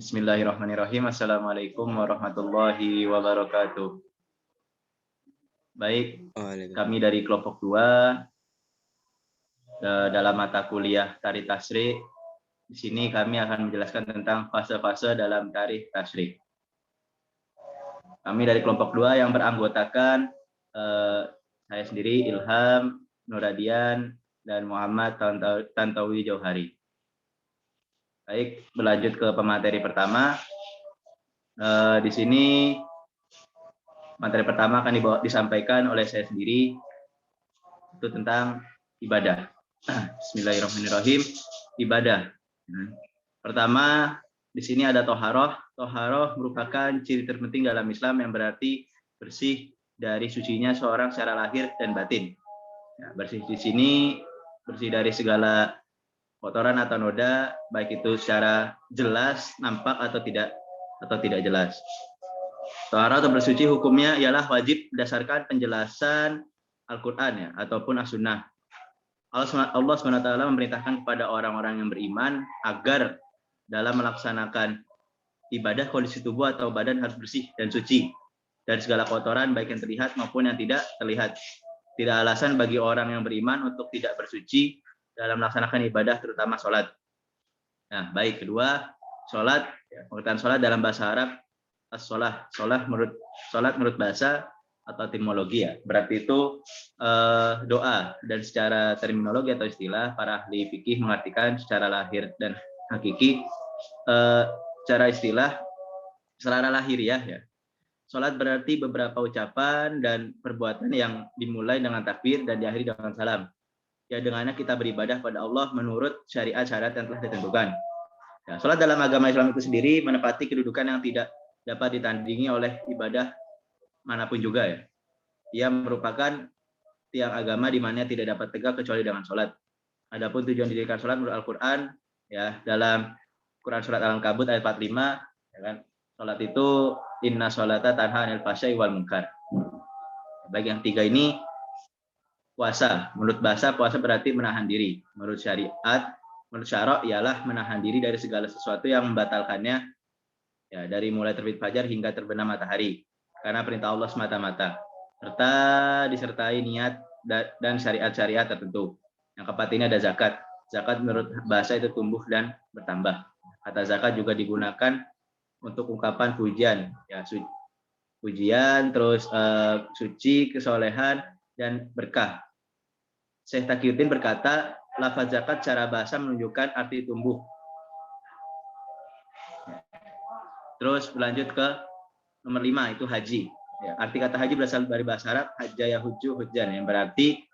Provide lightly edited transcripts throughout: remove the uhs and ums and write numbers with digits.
Bismillahirrahmanirrahim. Assalamualaikum warahmatullahi wabarakatuh. Baik, kami dari kelompok 2 dalam mata kuliah Tarikh Tasyrik. Di sini kami akan menjelaskan tentang fase-fase dalam Tarikh Tasyrik. Kami dari kelompok 2 yang beranggotakan saya sendiri, Ilham, Nuradian, dan Muhammad Tantowi Jauhari. Baik, berlanjut ke pemateri pertama. Di sini materi pertama akan disampaikan oleh saya sendiri, itu tentang ibadah. Bismillahirrahmanirrahim. Ibadah. Pertama, di sini ada toharoh. Toharoh merupakan ciri terpenting dalam Islam yang berarti bersih dari sucinya seorang secara lahir dan batin. Bersih di sini bersih dari segala kotoran atau noda, baik itu secara jelas, nampak atau tidak jelas. Toharoh atau bersuci hukumnya ialah wajib berdasarkan penjelasan Al-Quran ya, ataupun As-Sunnah. Allah SWT memerintahkan kepada orang-orang yang beriman agar dalam melaksanakan ibadah kondisi tubuh atau badan harus bersih dan suci dari segala kotoran baik yang terlihat maupun yang tidak terlihat. Tidak alasan bagi orang yang beriman untuk tidak bersuci dalam melaksanakan ibadah, terutama sholat. Nah, baik, kedua, sholat. Pengertian sholat dalam bahasa Arab, as-sholah. Sholat menurut bahasa atau etimologi ya. Berarti itu doa. Dan secara terminologi atau istilah, para ahli fikih mengartikan secara lahir dan hakiki. Secara istilah, secara lahiriah ya. Sholat berarti beberapa ucapan dan perbuatan yang dimulai dengan takbir dan diakhiri dengan salam. Ya, dengannya kita beribadah pada Allah menurut syariat-syariat yang telah ditentukan. Ya, sholat dalam agama Islam itu sendiri menepati kedudukan yang tidak dapat ditandingi oleh ibadah manapun juga ya. Ia merupakan tiang agama di mana tidak dapat tegak kecuali dengan sholat. Adapun tujuan didirikan sholat menurut Al-Quran ya, dalam Quran surat Al-Ankabut ayat 45 ya kan, sholat itu inna sholata tanha 'anil fahsya'i wal munkar. Bagi yang tiga ini, puasa. Menurut bahasa, puasa berarti menahan diri. Menurut syariat, menurut syarok ialah menahan diri dari segala sesuatu yang membatalkannya ya, dari mulai terbit fajar hingga terbenam matahari karena perintah Allah semata-mata, serta disertai niat dan syariat-syariat tertentu. Yang keempat ini ada zakat. Zakat menurut bahasa itu tumbuh dan bertambah. Kata zakat juga digunakan untuk ungkapan pujian ya, pujian, terus suci, kesolehan, dan berkah. Syekh Taqiyuddin berkata, lafaz zakat secara bahasa menunjukkan arti tumbuh. Terus berlanjut ke nomor 5, itu haji. Ya, arti kata haji berasal dari bahasa Arab hajja yahujju hujjan, yang berarti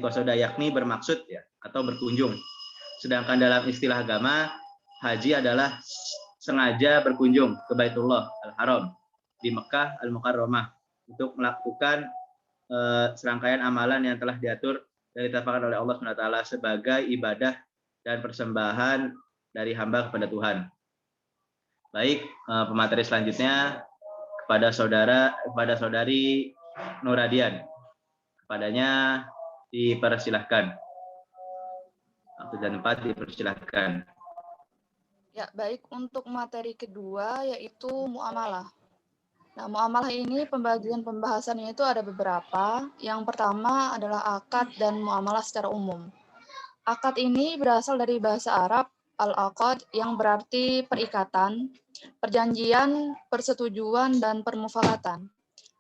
qasoda, yakni bermaksud ya, atau berkunjung. Sedangkan dalam istilah agama, haji adalah sengaja berkunjung ke Baitullah Al-Haram di Mekah Al-Mukarramah untuk melakukan serangkaian amalan yang telah diatur dan ditetapkan oleh Allah SWT sebagai ibadah dan persembahan dari hamba kepada Tuhan. Baik, pemateri selanjutnya kepada saudari Nuradian. Kepadanya dipersilahkan. Waktu dan tempat dipersilahkan. Ya, baik, untuk materi kedua yaitu muamalah. Nah, muamalah ini pembahasannya itu ada beberapa. Yang pertama adalah akad dan muamalah secara umum. Akad ini berasal dari bahasa Arab al-aqad yang berarti perikatan, perjanjian, persetujuan, dan permufakatan.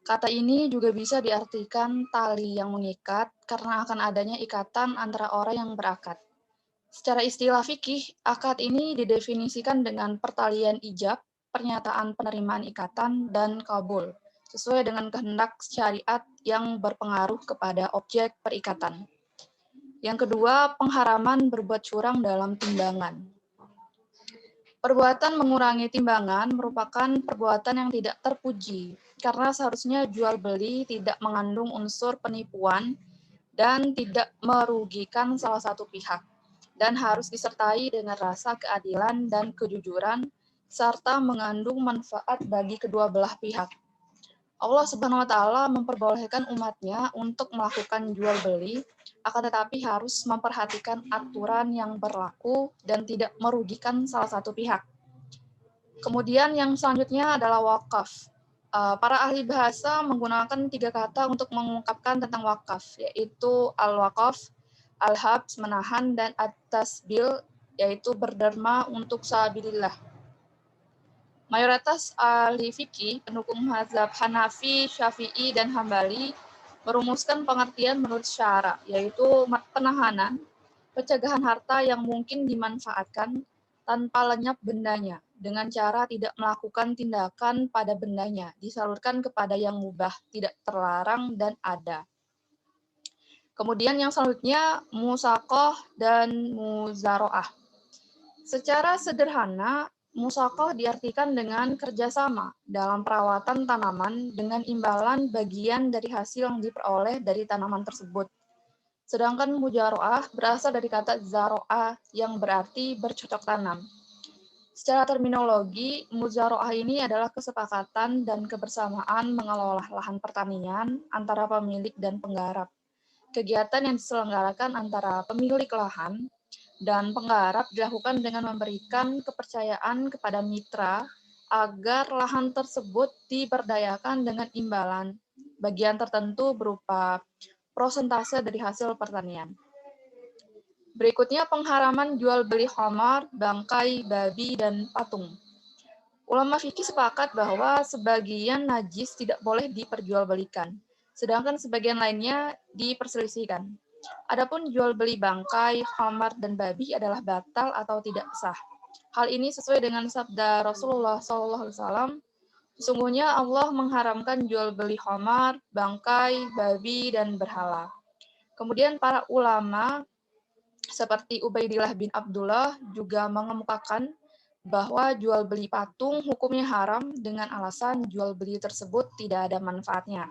Kata ini juga bisa diartikan tali yang mengikat karena akan adanya ikatan antara orang yang berakad. Secara istilah fikih, akad ini didefinisikan dengan pertalian ijab, pernyataan penerimaan ikatan, dan kabul, sesuai dengan kehendak syariat yang berpengaruh kepada objek perikatan. Yang kedua, pengharaman berbuat curang dalam timbangan. Perbuatan mengurangi timbangan merupakan perbuatan yang tidak terpuji, karena seharusnya jual beli tidak mengandung unsur penipuan dan tidak merugikan salah satu pihak, dan harus disertai dengan rasa keadilan dan kejujuran, serta mengandung manfaat bagi kedua belah pihak. Allah Subhanahu wa Ta'ala memperbolehkan umatnya untuk melakukan jual beli, akan tetapi harus memperhatikan aturan yang berlaku dan tidak merugikan salah satu pihak. Kemudian yang selanjutnya adalah wakaf. Para ahli bahasa menggunakan 3 kata untuk mengungkapkan tentang wakaf, yaitu al-wakaf, al-habs, menahan, dan at-tasbil, yaitu berderma untuk sabilillah. Mayoritas ahli fikih pendukung mazhab Hanafi, Syafi'i, dan Hambali merumuskan pengertian menurut syara, yaitu penahanan, pencegahan harta yang mungkin dimanfaatkan tanpa lenyap bendanya, dengan cara tidak melakukan tindakan pada bendanya, disalurkan kepada yang mubah, tidak terlarang, dan ada. Kemudian yang selanjutnya, musaqah dan muzaro'ah. Secara sederhana, musaqah diartikan dengan kerjasama dalam perawatan tanaman dengan imbalan bagian dari hasil yang diperoleh dari tanaman tersebut. Sedangkan mujaro'ah berasal dari kata zaro'ah yang berarti bercocok tanam. Secara terminologi, muzaro'ah ini adalah kesepakatan dan kebersamaan mengelola lahan pertanian antara pemilik dan penggarap. Kegiatan yang diselenggarakan antara pemilik lahan dan penggarap dilakukan dengan memberikan kepercayaan kepada mitra agar lahan tersebut diberdayakan dengan imbalan bagian tertentu berupa prosentase dari hasil pertanian. Berikutnya pengharaman jual beli khamar, bangkai, babi, dan patung. Ulama fikih sepakat bahwa sebagian najis tidak boleh diperjualbelikan, sedangkan sebagian lainnya diperselisihkan. Adapun jual beli bangkai, khamar, dan babi adalah batal atau tidak sah. Hal ini sesuai dengan sabda Rasulullah SAW. Sesungguhnya Allah mengharamkan jual beli khamar, bangkai, babi, dan berhala. Kemudian para ulama seperti Ubaidillah bin Abdullah juga mengemukakan bahwa jual beli patung hukumnya haram dengan alasan jual beli tersebut tidak ada manfaatnya.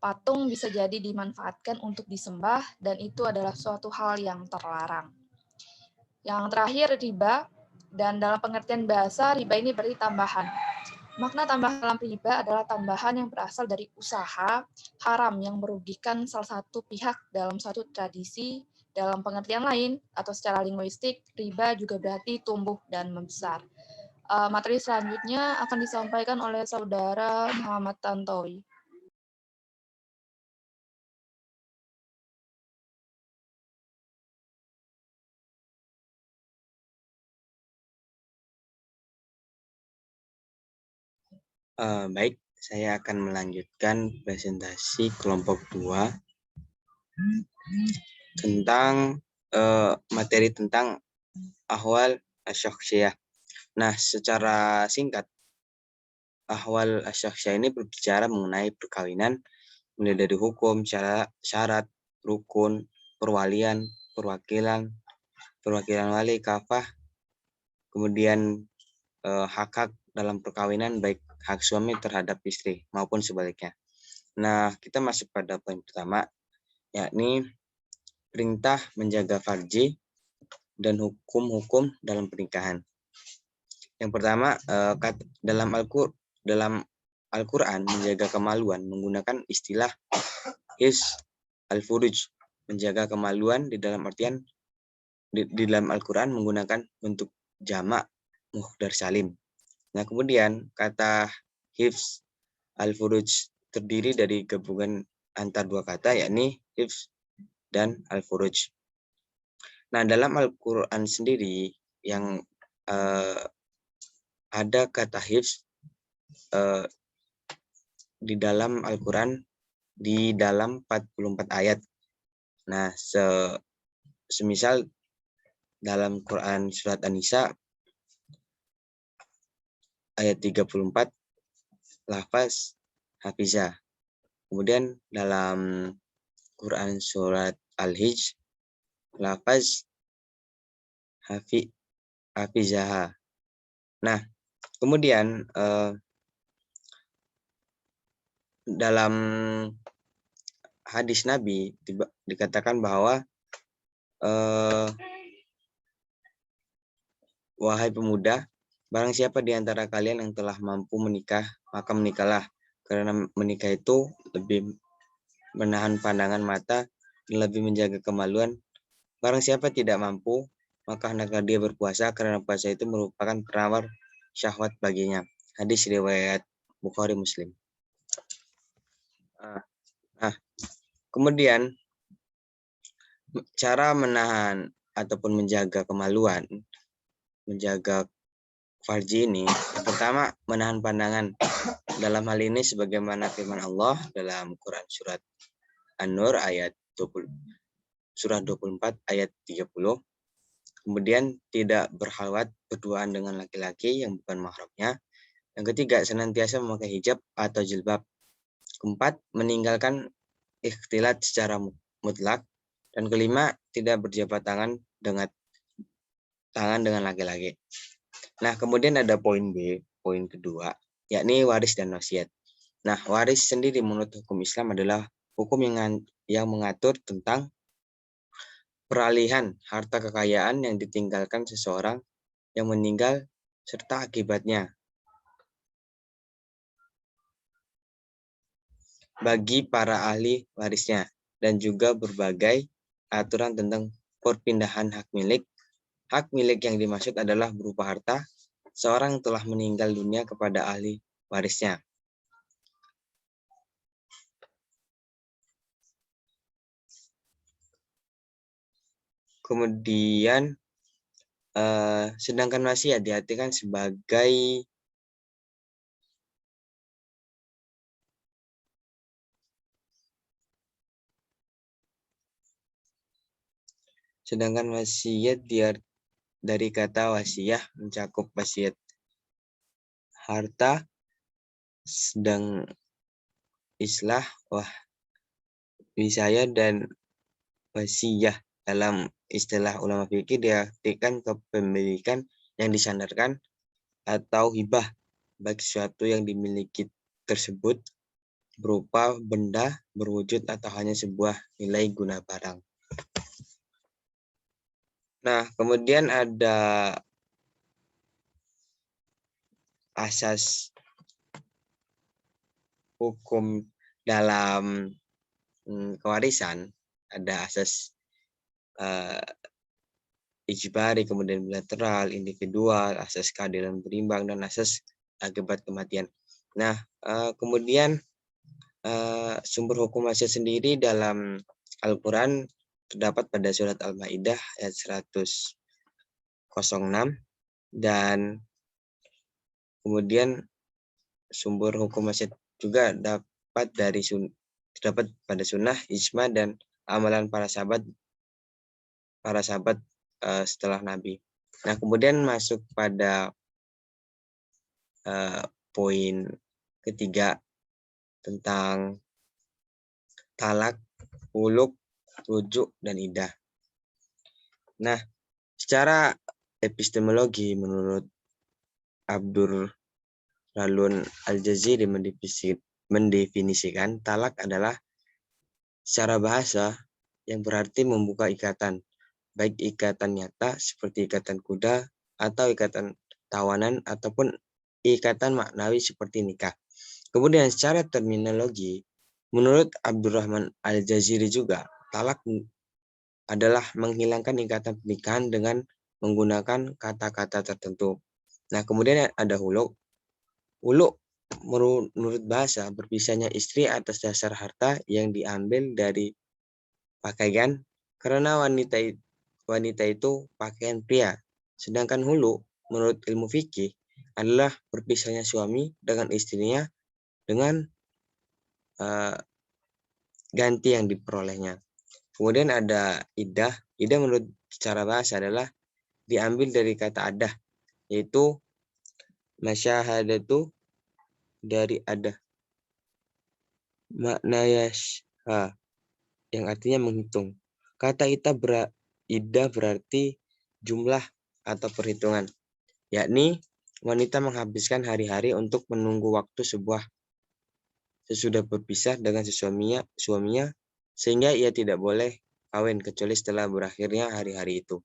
Patung bisa jadi dimanfaatkan untuk disembah dan itu adalah suatu hal yang terlarang. Yang terakhir riba, dan dalam pengertian bahasa riba ini berarti tambahan. Makna tambahan dalam riba adalah tambahan yang berasal dari usaha haram yang merugikan salah satu pihak dalam suatu tradisi. Dalam pengertian lain atau secara linguistik, riba juga berarti tumbuh dan membesar. Materi selanjutnya akan disampaikan oleh Saudara Muhammad Tantowi. Baik, saya akan melanjutkan presentasi kelompok 2 tentang materi tentang ahwal asyakhsiyah. Nah, secara singkat, ahwal asyakhsiyah ini berbicara mengenai perkawinan, mulai dari hukum, syarat, rukun, perwalian, perwakilan wali, kafah, kemudian hak-hak dalam perkawinan, baik hak suami terhadap istri maupun sebaliknya. Nah, kita masuk pada poin pertama, yakni perintah menjaga farji dan hukum-hukum dalam pernikahan. Yang pertama, dalam Al-Quran menjaga kemaluan menggunakan istilah his al-furuj. Menjaga kemaluan di dalam artian di dalam Al-Quran menggunakan bentuk jamak muhdar salim. Nah, kemudian kata hifz al-furuj terdiri dari gabungan antar dua kata, yakni hifz dan al-furuj. Nah, dalam Al-Quran sendiri yang ada kata hifz di dalam Al-Quran di dalam 44 ayat. Nah, semisal dalam Quran surat An-Nisa ayat 34 lafaz hafizah. Kemudian dalam Quran surat Al-Hijr lafaz hafizaha. Nah, kemudian dalam hadis Nabi dikatakan bahwa wahai pemuda, barang siapa di antara kalian yang telah mampu menikah, maka menikahlah. Karena menikah itu lebih menahan pandangan mata dan lebih menjaga kemaluan. Barang siapa tidak mampu, maka hendaklah dia berpuasa, karena puasa itu merupakan penawar syahwat baginya. Hadis riwayat Bukhari Muslim. Nah, kemudian cara menahan ataupun menjaga kemaluan, menjaga farji ini, yang pertama menahan pandangan. Dalam hal ini sebagaimana firman Allah dalam Quran surat An-Nur ayat 20, surah 24 ayat 30. Kemudian tidak berhalwat berduaan dengan laki-laki yang bukan mahramnya. Yang ketiga, senantiasa memakai hijab atau jilbab. Keempat, meninggalkan ikhtilat secara mutlak. Dan kelima, tidak berjabat tangan dengan laki-laki. Nah, kemudian ada poin B, poin kedua, yakni waris dan wasiat. Nah, waris sendiri menurut hukum Islam adalah hukum yang mengatur tentang peralihan harta kekayaan yang ditinggalkan seseorang yang meninggal serta akibatnya bagi para ahli warisnya, dan juga berbagai aturan tentang perpindahan hak milik. Hak milik yang dimaksud adalah berupa harta seorang telah meninggal dunia kepada ahli warisnya. Kemudian sedangkan wasiat diartikan sebagai dari kata wasiyah mencakup wasiat harta, sedang islah, wisaya, dan wasiyah dalam istilah ulama fikih diartikan kepemilikan yang disandarkan atau hibah bagi sesuatu yang dimiliki tersebut berupa benda berwujud atau hanya sebuah nilai guna barang. Nah, kemudian ada asas hukum dalam kewarisan, ada asas ijbari, kemudian bilateral, individual, asas keadilan berimbang, dan asas akibat kematian. Nah, kemudian sumber hukum wasiat sendiri dalam Al-Quran terdapat pada surat Al-Maidah ayat 106, dan kemudian sumber hukum wasiat juga terdapat pada sunnah, ijma, dan amalan para sahabat setelah Nabi. Nah, kemudian masuk pada poin ketiga tentang talak, huluk, rujuk, dan idah. Nah, secara epistemologi menurut Abdurrahman Al-Jaziri mendefinisikan talak adalah secara bahasa yang berarti membuka ikatan, baik ikatan nyata seperti ikatan kuda atau ikatan tawanan ataupun ikatan maknawi seperti nikah. Kemudian secara terminologi, menurut Abdurrahman Al-Jaziri juga, talak adalah menghilangkan ikatan pernikahan dengan menggunakan kata-kata tertentu. Nah, kemudian ada huluk. Huluk menurut bahasa berpisahnya istri atas dasar harta yang diambil dari pakaian karena wanita itu pakaian pria. Sedangkan huluk menurut ilmu fikih adalah berpisahnya suami dengan istrinya dengan ganti yang diperolehnya. Kemudian ada idah. Idah menurut secara bahasa adalah diambil dari kata adah, yaitu masyahadatu dari adah. Makna yasha yang artinya menghitung. Kata idah berarti jumlah atau perhitungan, yakni wanita menghabiskan hari-hari untuk menunggu waktu sesudah berpisah dengan suaminya sehingga ia tidak boleh kawin kecuali setelah berakhirnya hari-hari itu.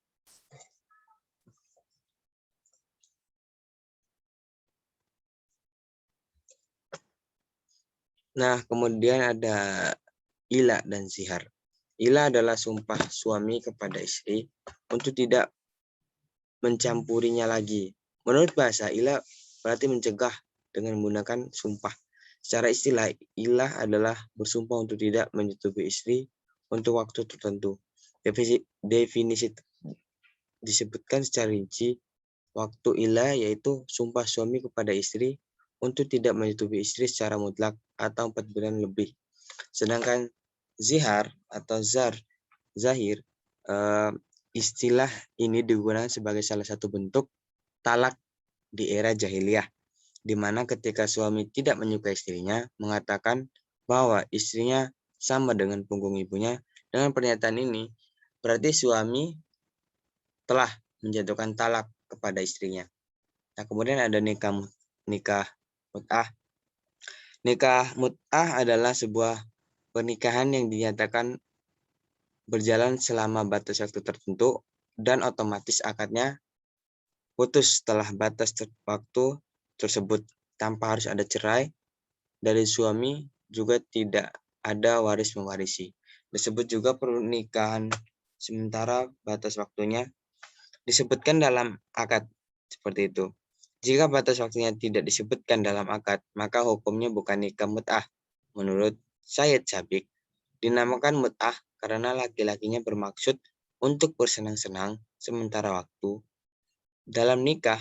Nah, kemudian ada ila dan zihar. Ila adalah sumpah suami kepada istri untuk tidak mencampurinya lagi, Menurut bahasa, ilah berarti mencegah dengan menggunakan sumpah. Secara istilah, ilah adalah bersumpah untuk tidak menyetubuhi istri untuk waktu tertentu. Definisi disebutkan secara rinci. Waktu ilah yaitu sumpah suami kepada istri untuk tidak menyetubuhi istri secara mutlak atau 4 bulan lebih. Sedangkan zihar atau zahir, istilah ini digunakan sebagai salah satu bentuk talak di era jahiliyah, di mana ketika suami tidak menyukai istrinya, mengatakan bahwa istrinya sama dengan punggung ibunya. Dengan pernyataan ini, berarti suami telah menjatuhkan talak kepada istrinya. Nah, kemudian ada nikah mut'ah. Nikah mut'ah adalah sebuah pernikahan yang dinyatakan berjalan selama batas waktu tertentu dan otomatis akadnya putus setelah batas waktu tersebut tanpa harus ada cerai dari suami, juga tidak ada waris mewarisi. Disebut juga pernikahan sementara batas waktunya disebutkan dalam akad seperti itu. Jika batas waktunya tidak disebutkan dalam akad, maka hukumnya bukan nikah mut'ah. Menurut Syed Sabiq, dinamakan mut'ah karena laki-lakinya bermaksud untuk bersenang-senang sementara waktu. Dalam nikah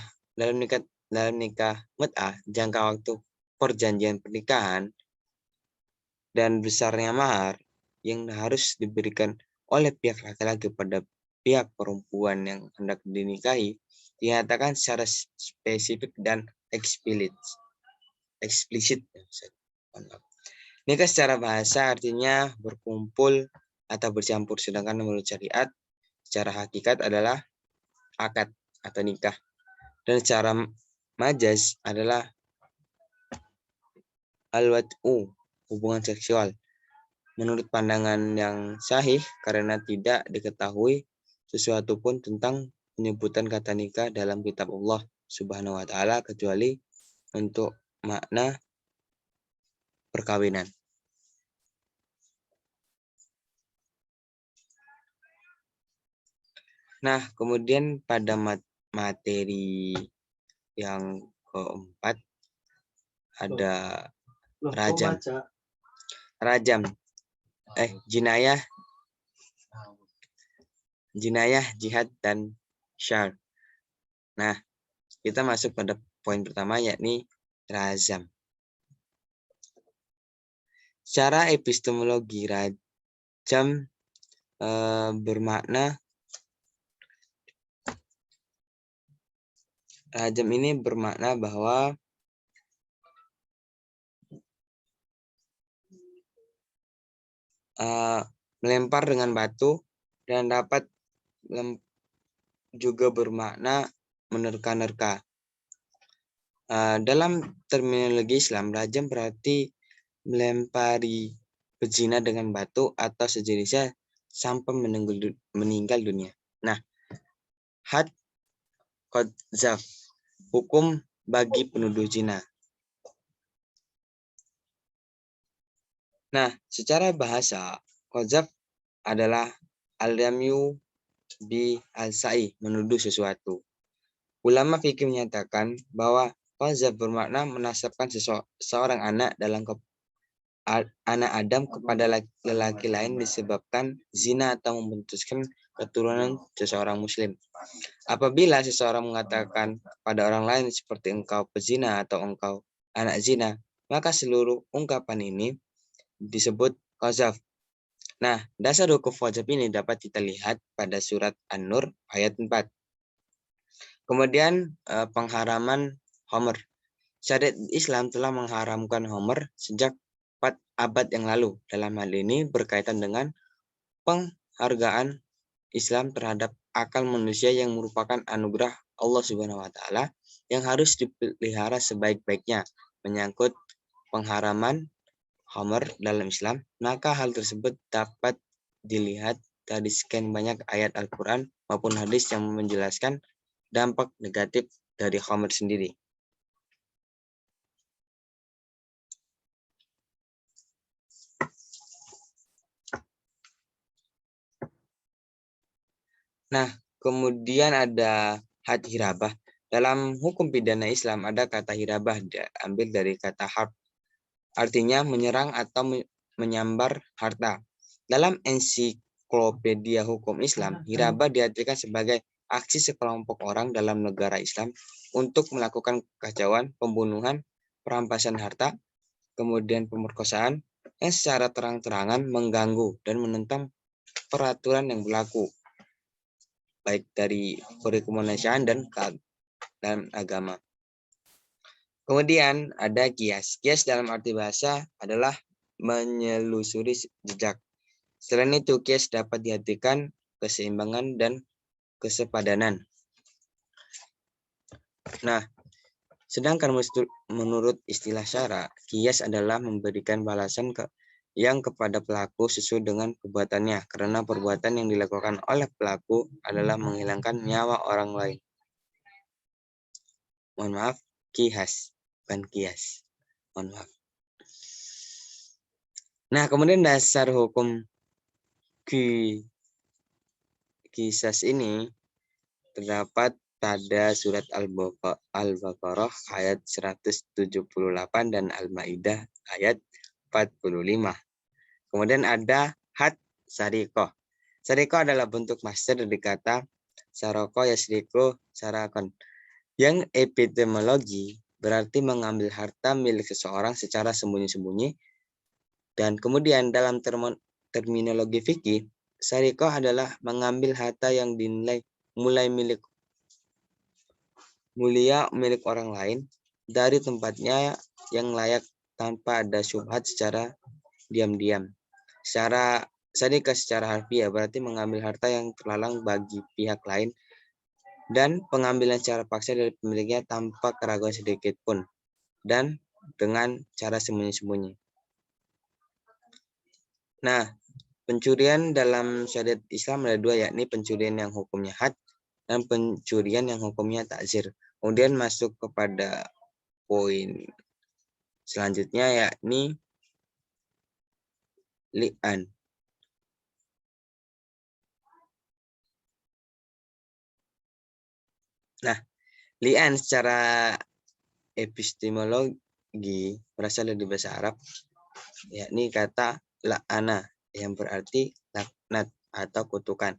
mut'ah, jangka waktu perjanjian pernikahan dan besarnya mahar yang harus diberikan oleh pihak laki-laki pada pihak perempuan yang hendak dinikahi dinyatakan secara spesifik dan eksplisit. Nikah secara bahasa artinya berkumpul atau bercampur, sedangkan menurut syariat secara hakikat adalah akad atau nikah, dan secara majaz adalah al-wat'u, hubungan seksual. Menurut pandangan yang sahih, karena tidak diketahui sesuatu pun tentang penyebutan kata nikah dalam kitab Allah Subhanahu wa taala kecuali untuk makna perkawinan. Nah, kemudian pada materi yang keempat ada jinayah, jihad, dan syar. Nah, kita masuk pada poin pertama, yakni rajam. Secara epistemologi, rajam ini bermakna bahwa melempar dengan batu, dan dapat juga bermakna menerka-nerka. Dalam terminologi Islam, rajam berarti melempari pezina dengan batu atau sejenisnya sampai meninggal dunia. Nah, had qadzaf, hukum bagi penuduh zina. Nah, secara bahasa, qadzaf adalah al-ramyu bi al-sa'i, menuduh sesuatu. Ulama fikih menyatakan bahwa qadzaf bermakna menasabkan seorang anak anak Adam kepada lelaki lain disebabkan zina atau memutuskan keturunan seseorang muslim. Apabila seseorang mengatakan pada orang lain seperti engkau pezina atau engkau anak zina, maka seluruh ungkapan ini disebut qadzaf. Nah, dasar hukum qadzaf ini dapat kita lihat pada surat An-Nur ayat 4. Kemudian pengharaman homer. Syariat Islam telah mengharamkan homer sejak 4 abad yang lalu. Dalam hal ini berkaitan dengan penghargaan Islam terhadap akal manusia yang merupakan anugerah Allah Subhanahu wa taala yang harus dipelihara sebaik-baiknya. Menyangkut pengharaman homer dalam Islam, maka hal tersebut dapat dilihat dari sekian banyak ayat Al-Quran maupun hadis yang menjelaskan dampak negatif dari homer sendiri. Nah, kemudian ada had hirabah. Dalam hukum pidana Islam ada kata hirabah diambil dari kata harb, artinya menyerang atau menyambar harta. Dalam ensiklopedia hukum Islam, hirabah diartikan sebagai aksi sekelompok orang dalam negara Islam untuk melakukan kekacauan, pembunuhan, perampasan harta, kemudian pemerkosaan yang secara terang-terangan mengganggu dan menentang peraturan yang berlaku, baik dari kemanusiaan dan agama. Kemudian ada kias. Kias dalam arti bahasa adalah menyelusuri jejak. Selain itu, kias dapat diartikan keseimbangan dan kesepadanan. Nah, sedangkan menurut istilah syara, kias adalah memberikan balasan yang kepada pelaku sesuai dengan perbuatannya, karena perbuatan yang dilakukan oleh pelaku adalah menghilangkan nyawa orang lain. Mohon maaf, kias, bukan kias. Mohon maaf. Nah, kemudian dasar hukum qisas ini terdapat pada surat Al-Baqarah ayat 178 dan Al-Maidah ayat 45. Kemudian ada had sarikoh. Sarikoh adalah bentuk masdar dari kata saroko yasriko sarakon, yang epistemologi berarti mengambil harta milik seseorang secara sembunyi-sembunyi. Dan kemudian dalam terminologi fikih, sarikoh adalah mengambil harta yang dinilai mulia milik orang lain dari tempatnya yang layak tanpa ada syubhat secara diam-diam. Sarikah secara harfiah berarti mengambil harta yang terlarang bagi pihak lain dan pengambilan secara paksa dari pemiliknya tanpa keraguan sedikit pun dan dengan cara sembunyi-sembunyi. Nah, pencurian dalam syariat Islam ada dua, yakni pencurian yang hukumnya had dan pencurian yang hukumnya takzir. Kemudian masuk kepada poin selanjutnya, yakni li'an. Nah, li'an secara epistemologi berasal dari bahasa Arab, yakni kata la'ana yang berarti laknat atau kutukan.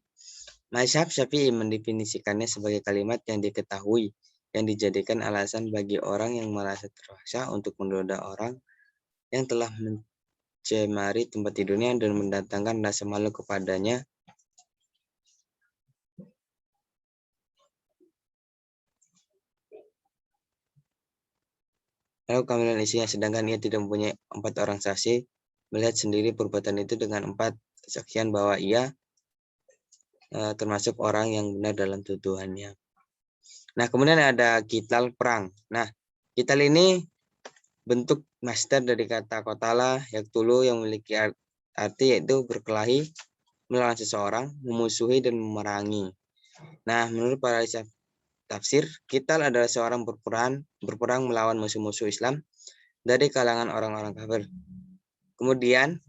Mazhab Syafi'i mendefinisikannya sebagai kalimat yang diketahui yang dijadikan alasan bagi orang yang merasa terpaksa untuk menoda orang yang telah mencemari tempat tidurnya dan mendatangkan rasa malu kepadanya. Lalu kehamilan isinya, sedangkan ia tidak mempunyai 4 orang saksi, melihat sendiri perbuatan itu dengan 4 kesaksian bahwa ia termasuk orang yang benar dalam tuduhannya. Nah, kemudian ada kital perang. Nah, kital ini bentuk masdar dari kata qatala yaqtulu yang memiliki arti yaitu berkelahi, melawan seseorang, memusuhi dan memerangi. Nah, menurut para tafsir, kital adalah seorang berperang melawan musuh-musuh Islam dari kalangan orang-orang kafir. Kemudian,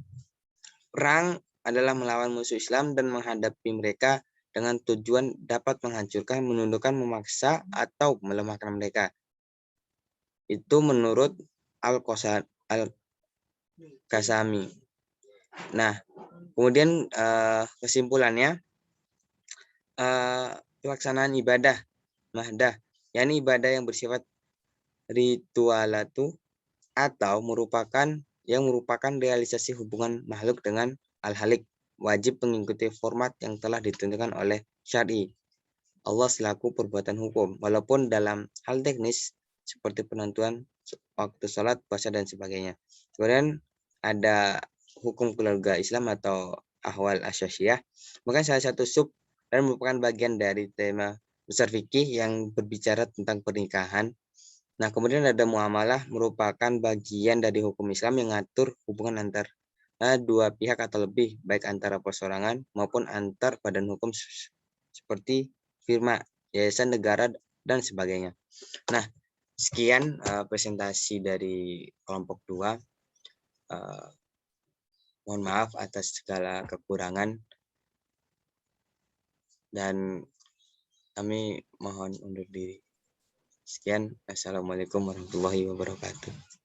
perang adalah melawan musuh Islam dan menghadapi mereka dengan tujuan dapat menghancurkan, menundukkan, memaksa, atau melemahkan mereka. Itu menurut Al-Qasami. Nah, kemudian kesimpulannya, pelaksanaan ibadah mahdah, yakni ibadah yang bersifat ritualatu atau merupakan realisasi hubungan makhluk dengan al-halik, wajib mengikuti format yang telah ditentukan oleh syar'i Allah selaku perbuatan hukum, walaupun dalam hal teknis seperti penentuan waktu sholat, puasa, dan sebagainya. Kemudian ada hukum keluarga Islam atau ahwal asyasiyah, bukan salah satu sub dan merupakan bagian dari tema besar fikih yang berbicara tentang pernikahan. Nah, kemudian ada muamalah, merupakan bagian dari hukum Islam yang mengatur hubungan antar dua pihak atau lebih, baik antara perseorangan maupun antar badan hukum seperti firma, yayasan, negara, dan sebagainya. Nah, sekian presentasi dari kelompok 2. Mohon maaf atas segala kekurangan dan kami mohon undur diri. Sekian, assalamualaikum warahmatullahi wabarakatuh.